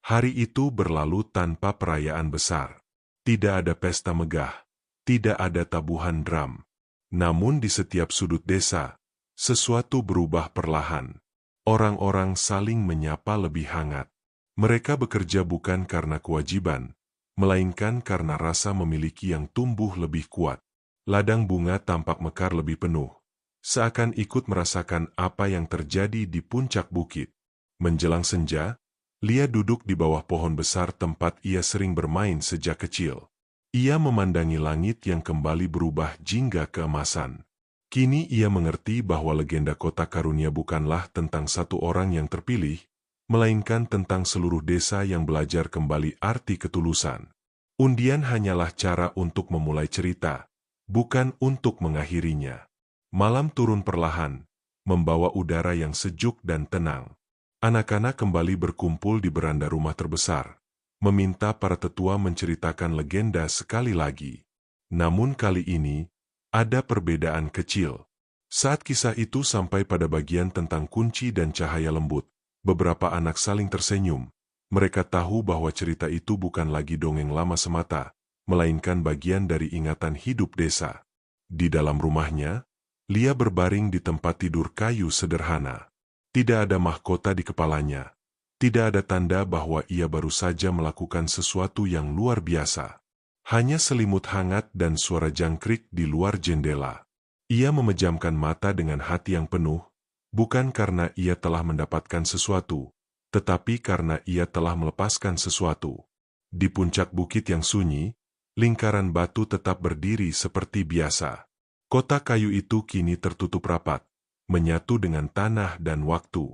Hari itu berlalu tanpa perayaan besar. Tidak ada pesta megah, tidak ada tabuhan drum. Namun di setiap sudut desa, sesuatu berubah perlahan. Orang-orang saling menyapa lebih hangat. Mereka bekerja bukan karena kewajiban, melainkan karena rasa memiliki yang tumbuh lebih kuat. Ladang bunga tampak mekar lebih penuh, seakan ikut merasakan apa yang terjadi di puncak bukit. Menjelang senja, Lia duduk di bawah pohon besar tempat ia sering bermain sejak kecil. Ia memandangi langit yang kembali berubah jingga keemasan. Kini ia mengerti bahwa legenda kota karunia bukanlah tentang satu orang yang terpilih, melainkan tentang seluruh desa yang belajar kembali arti ketulusan. Undian hanyalah cara untuk memulai cerita, bukan untuk mengakhirinya. Malam turun perlahan, membawa udara yang sejuk dan tenang. Anak-anak kembali berkumpul di beranda rumah terbesar, meminta para tetua menceritakan legenda sekali lagi. Namun kali ini, ada perbedaan kecil. Saat kisah itu sampai pada bagian tentang kunci dan cahaya lembut, beberapa anak saling tersenyum. Mereka tahu bahwa cerita itu bukan lagi dongeng lama semata, melainkan bagian dari ingatan hidup desa. Di dalam rumahnya, Lia berbaring di tempat tidur kayu sederhana. Tidak ada mahkota di kepalanya. Tidak ada tanda bahwa ia baru saja melakukan sesuatu yang luar biasa. Hanya selimut hangat dan suara jangkrik di luar jendela. Ia memejamkan mata dengan hati yang penuh, bukan karena ia telah mendapatkan sesuatu, tetapi karena ia telah melepaskan sesuatu. Di puncak bukit yang sunyi, lingkaran batu tetap berdiri seperti biasa. Kota kayu itu kini tertutup rapat, menyatu dengan tanah dan waktu.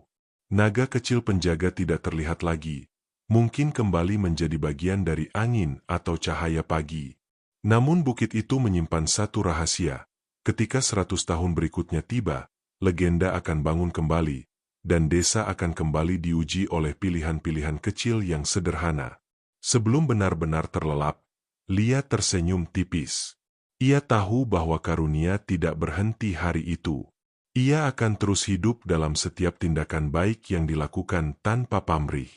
Naga kecil penjaga tidak terlihat lagi, mungkin kembali menjadi bagian dari angin atau cahaya pagi. Namun bukit itu menyimpan satu rahasia. Ketika 100 tahun berikutnya tiba, legenda akan bangun kembali, dan desa akan kembali diuji oleh pilihan-pilihan kecil yang sederhana. Sebelum benar-benar terlelap, Lia tersenyum tipis. Ia tahu bahwa karunia tidak berhenti hari itu. Ia akan terus hidup dalam setiap tindakan baik yang dilakukan tanpa pamrih.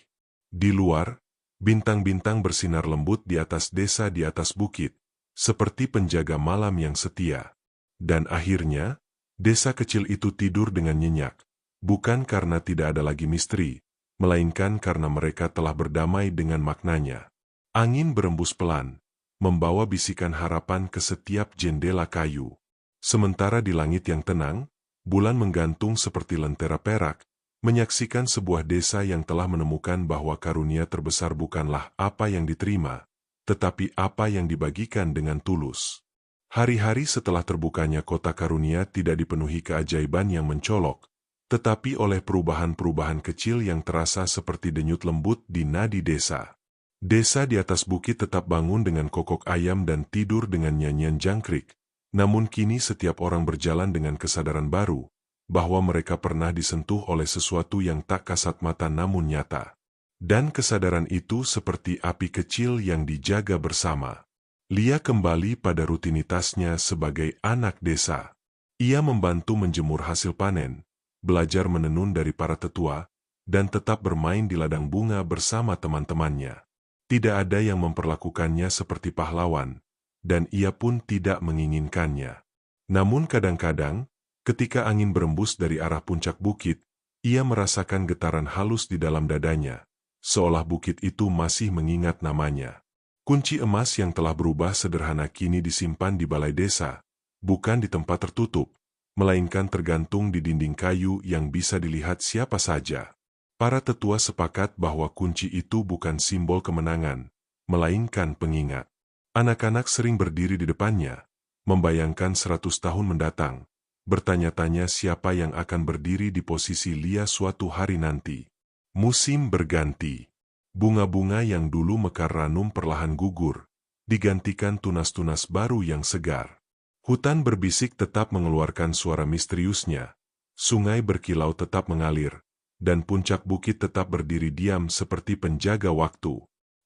Di luar, bintang-bintang bersinar lembut di atas desa di atas bukit, seperti penjaga malam yang setia. Dan akhirnya, desa kecil itu tidur dengan nyenyak, bukan karena tidak ada lagi misteri, melainkan karena mereka telah berdamai dengan maknanya. Angin berembus pelan, membawa bisikan harapan ke setiap jendela kayu. Sementara di langit yang tenang, bulan menggantung seperti lentera perak, menyaksikan sebuah desa yang telah menemukan bahwa karunia terbesar bukanlah apa yang diterima, tetapi apa yang dibagikan dengan tulus. Hari-hari setelah terbukanya kota karunia tidak dipenuhi keajaiban yang mencolok, tetapi oleh perubahan-perubahan kecil yang terasa seperti denyut lembut di nadi desa. Desa di atas bukit tetap bangun dengan kokok ayam dan tidur dengan nyanyian jangkrik, namun kini setiap orang berjalan dengan kesadaran baru, bahwa mereka pernah disentuh oleh sesuatu yang tak kasat mata namun nyata. Dan kesadaran itu seperti api kecil yang dijaga bersama. Lia kembali pada rutinitasnya sebagai anak desa. Ia membantu menjemur hasil panen, belajar menenun dari para tetua, dan tetap bermain di ladang bunga bersama teman-temannya. Tidak ada yang memperlakukannya seperti pahlawan, dan ia pun tidak menginginkannya. Namun kadang-kadang, ketika angin berembus dari arah puncak bukit, ia merasakan getaran halus di dalam dadanya, seolah bukit itu masih mengingat namanya. Kunci emas yang telah berubah sederhana kini disimpan di balai desa, bukan di tempat tertutup, melainkan tergantung di dinding kayu yang bisa dilihat siapa saja. Para tetua sepakat bahwa kunci itu bukan simbol kemenangan, melainkan pengingat. Anak-anak sering berdiri di depannya, membayangkan 100 tahun mendatang, bertanya-tanya siapa yang akan berdiri di posisi Lia suatu hari nanti. Musim berganti. Bunga-bunga yang dulu mekar ranum perlahan gugur, digantikan tunas-tunas baru yang segar. Hutan berbisik tetap mengeluarkan suara misteriusnya, sungai berkilau tetap mengalir, dan puncak bukit tetap berdiri diam seperti penjaga waktu.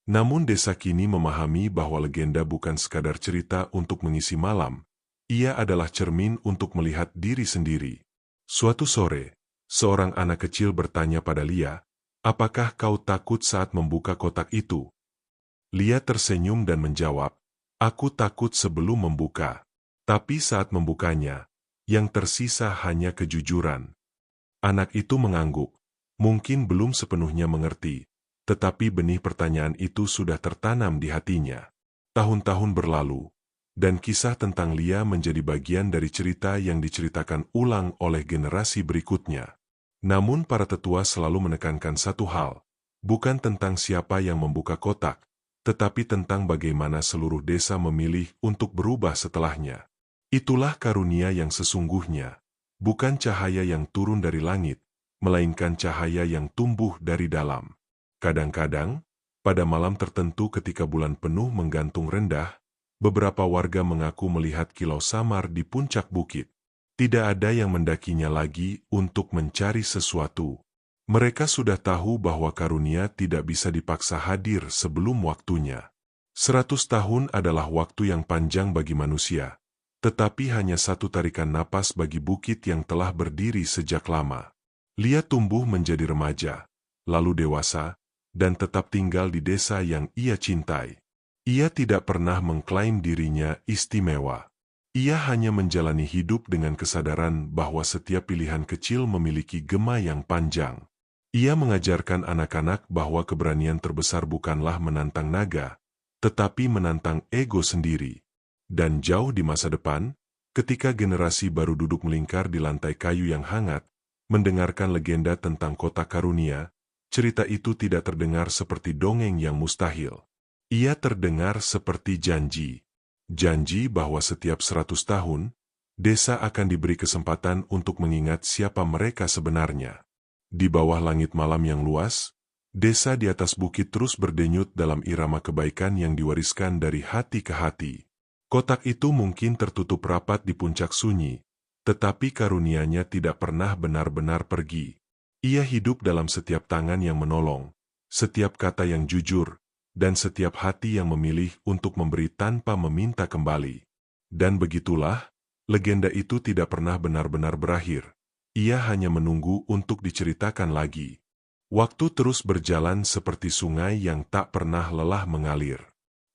Namun desa kini memahami bahwa legenda bukan sekadar cerita untuk mengisi malam, ia adalah cermin untuk melihat diri sendiri. Suatu sore, seorang anak kecil bertanya pada Lia, "Apakah kau takut saat membuka kotak itu?" Lia tersenyum dan menjawab, "Aku takut sebelum membuka. Tapi saat membukanya, yang tersisa hanya kejujuran." Anak itu mengangguk, mungkin belum sepenuhnya mengerti, tetapi benih pertanyaan itu sudah tertanam di hatinya. Tahun-tahun berlalu, dan kisah tentang Lia menjadi bagian dari cerita yang diceritakan ulang oleh generasi berikutnya. Namun para tetua selalu menekankan satu hal, bukan tentang siapa yang membuka kotak, tetapi tentang bagaimana seluruh desa memilih untuk berubah setelahnya. Itulah karunia yang sesungguhnya, bukan cahaya yang turun dari langit, melainkan cahaya yang tumbuh dari dalam. Kadang-kadang, pada malam tertentu ketika bulan penuh menggantung rendah, beberapa warga mengaku melihat kilau samar di puncak bukit. Tidak ada yang mendakinya lagi untuk mencari sesuatu. Mereka sudah tahu bahwa karunia tidak bisa dipaksa hadir sebelum waktunya. 100 tahun adalah waktu yang panjang bagi manusia, tetapi hanya satu tarikan napas bagi bukit yang telah berdiri sejak lama. Lia tumbuh menjadi remaja, lalu dewasa, dan tetap tinggal di desa yang ia cintai. Ia tidak pernah mengklaim dirinya istimewa. Ia hanya menjalani hidup dengan kesadaran bahwa setiap pilihan kecil memiliki gema yang panjang. Ia mengajarkan anak-anak bahwa keberanian terbesar bukanlah menantang naga, tetapi menantang ego sendiri. Dan jauh di masa depan, ketika generasi baru duduk melingkar di lantai kayu yang hangat, mendengarkan legenda tentang kota karunia, cerita itu tidak terdengar seperti dongeng yang mustahil. Ia terdengar seperti janji. Janji bahwa setiap 100 tahun, desa akan diberi kesempatan untuk mengingat siapa mereka sebenarnya. Di bawah langit malam yang luas, desa di atas bukit terus berdenyut dalam irama kebaikan yang diwariskan dari hati ke hati. Kotak itu mungkin tertutup rapat di puncak sunyi, tetapi karunianya tidak pernah benar-benar pergi. Ia hidup dalam setiap tangan yang menolong, setiap kata yang jujur, dan setiap hati yang memilih untuk memberi tanpa meminta kembali. Dan begitulah, legenda itu tidak pernah benar-benar berakhir. Ia hanya menunggu untuk diceritakan lagi. Waktu terus berjalan seperti sungai yang tak pernah lelah mengalir.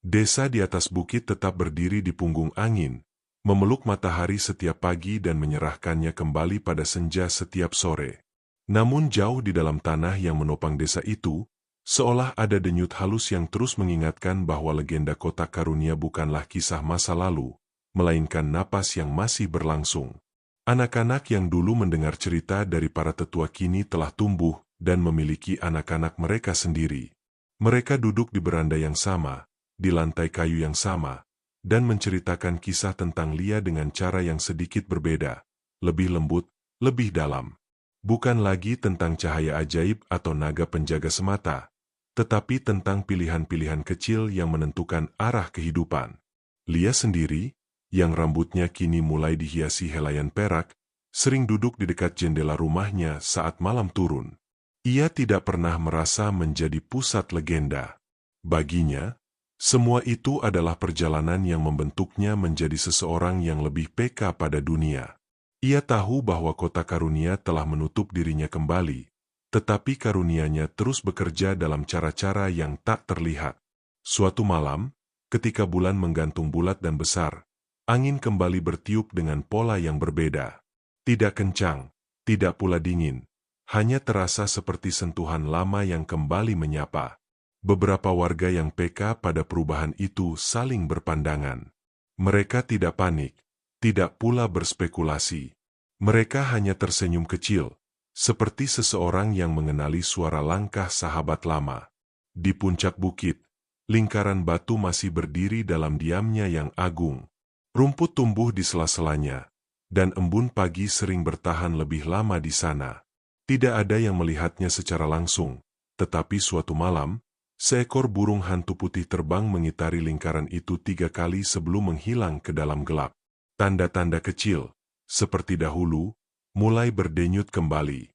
Desa di atas bukit tetap berdiri di punggung angin, memeluk matahari setiap pagi dan menyerahkannya kembali pada senja setiap sore. Namun jauh di dalam tanah yang menopang desa itu, seolah ada denyut halus yang terus mengingatkan bahwa legenda kota karunia bukanlah kisah masa lalu, melainkan napas yang masih berlangsung. Anak-anak yang dulu mendengar cerita dari para tetua kini telah tumbuh dan memiliki anak-anak mereka sendiri. Mereka duduk di beranda yang sama, di lantai kayu yang sama, dan menceritakan kisah tentang Lia dengan cara yang sedikit berbeda, lebih lembut, lebih dalam. Bukan lagi tentang cahaya ajaib atau naga penjaga semata, tetapi tentang pilihan-pilihan kecil yang menentukan arah kehidupan. Lia sendiri, yang rambutnya kini mulai dihiasi helaian perak, sering duduk di dekat jendela rumahnya saat malam turun. Ia tidak pernah merasa menjadi pusat legenda. Baginya, semua itu adalah perjalanan yang membentuknya menjadi seseorang yang lebih peka pada dunia. Ia tahu bahwa kota karunia telah menutup dirinya kembali, tetapi karunianya terus bekerja dalam cara-cara yang tak terlihat. Suatu malam, ketika bulan menggantung bulat dan besar, angin kembali bertiup dengan pola yang berbeda. Tidak kencang, tidak pula dingin, hanya terasa seperti sentuhan lama yang kembali menyapa. Beberapa warga yang peka pada perubahan itu saling berpandangan. Mereka tidak panik, tidak pula berspekulasi. Mereka hanya tersenyum kecil, seperti seseorang yang mengenali suara langkah sahabat lama. Di puncak bukit, lingkaran batu masih berdiri dalam diamnya yang agung. Rumput tumbuh di sela-selanya, dan embun pagi sering bertahan lebih lama di sana. Tidak ada yang melihatnya secara langsung, tetapi suatu malam, seekor burung hantu putih terbang mengitari lingkaran itu 3 kali sebelum menghilang ke dalam gelap. Tanda-tanda kecil, seperti dahulu, mulai berdenyut kembali.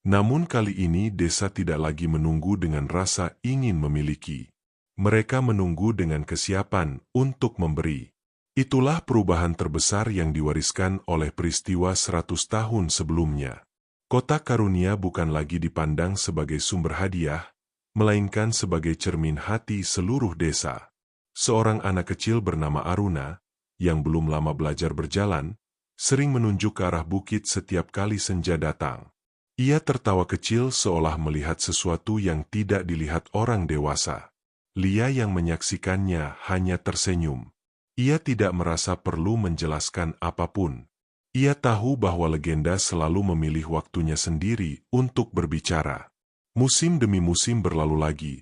Namun kali ini desa tidak lagi menunggu dengan rasa ingin memiliki. Mereka menunggu dengan kesiapan untuk memberi. Itulah perubahan terbesar yang diwariskan oleh peristiwa 100 tahun sebelumnya. Kota karunia bukan lagi dipandang sebagai sumber hadiah, melainkan sebagai cermin hati seluruh desa. Seorang anak kecil bernama Aruna, yang belum lama belajar berjalan, sering menunjuk ke arah bukit setiap kali senja datang. Ia tertawa kecil seolah melihat sesuatu yang tidak dilihat orang dewasa. Lia yang menyaksikannya hanya tersenyum. Ia tidak merasa perlu menjelaskan apapun. Ia tahu bahwa legenda selalu memilih waktunya sendiri untuk berbicara. Musim demi musim berlalu lagi,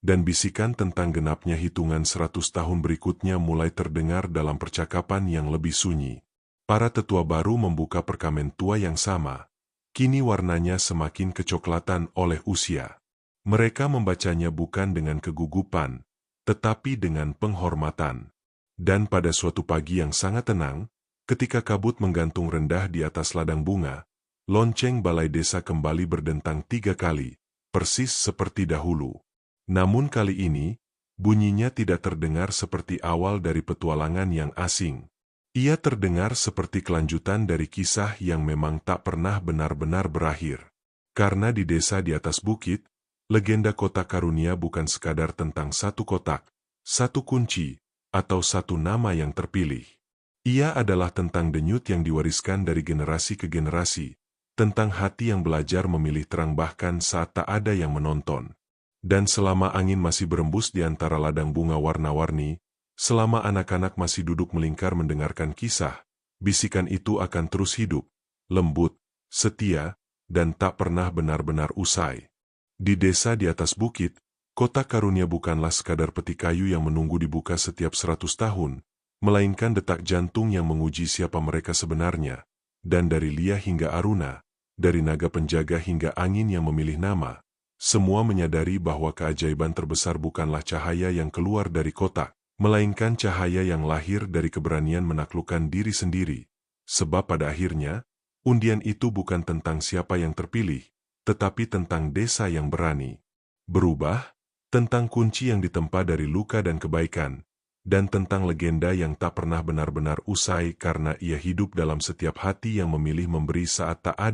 dan bisikan tentang genapnya hitungan 100 tahun berikutnya mulai terdengar dalam percakapan yang lebih sunyi. Para tetua baru membuka perkamen tua yang sama. Kini warnanya semakin kecoklatan oleh usia. Mereka membacanya bukan dengan kegugupan, tetapi dengan penghormatan. Dan pada suatu pagi yang sangat tenang, ketika kabut menggantung rendah di atas ladang bunga, lonceng balai desa kembali berdentang 3 kali, persis seperti dahulu. Namun kali ini, bunyinya tidak terdengar seperti awal dari petualangan yang asing. Ia terdengar seperti kelanjutan dari kisah yang memang tak pernah benar-benar berakhir. Karena di desa di atas bukit, legenda kotak karunia bukan sekadar tentang satu kotak, satu kunci, atau satu nama yang terpilih. Ia adalah tentang denyut yang diwariskan dari generasi ke generasi, tentang hati yang belajar memilih terang bahkan saat tak ada yang menonton. Dan selama angin masih berembus di antara ladang bunga warna-warni, selama anak-anak masih duduk melingkar mendengarkan kisah, bisikan itu akan terus hidup, lembut, setia, dan tak pernah benar-benar usai. Di desa di atas bukit, kotak karunia bukanlah sekadar peti kayu yang menunggu dibuka setiap 100 tahun, melainkan detak jantung yang menguji siapa mereka sebenarnya. Dan dari Lia hingga Aruna, dari naga penjaga hingga angin yang memilih nama, semua menyadari bahwa keajaiban terbesar bukanlah cahaya yang keluar dari kotak, melainkan cahaya yang lahir dari keberanian menaklukkan diri sendiri. Sebab pada akhirnya, undian itu bukan tentang siapa yang terpilih, tetapi tentang desa yang berani berubah, tentang kunci yang ditempa dari luka dan kebaikan, dan tentang legenda yang tak pernah benar-benar usai karena ia hidup dalam setiap hati yang memilih memberi saat tak ada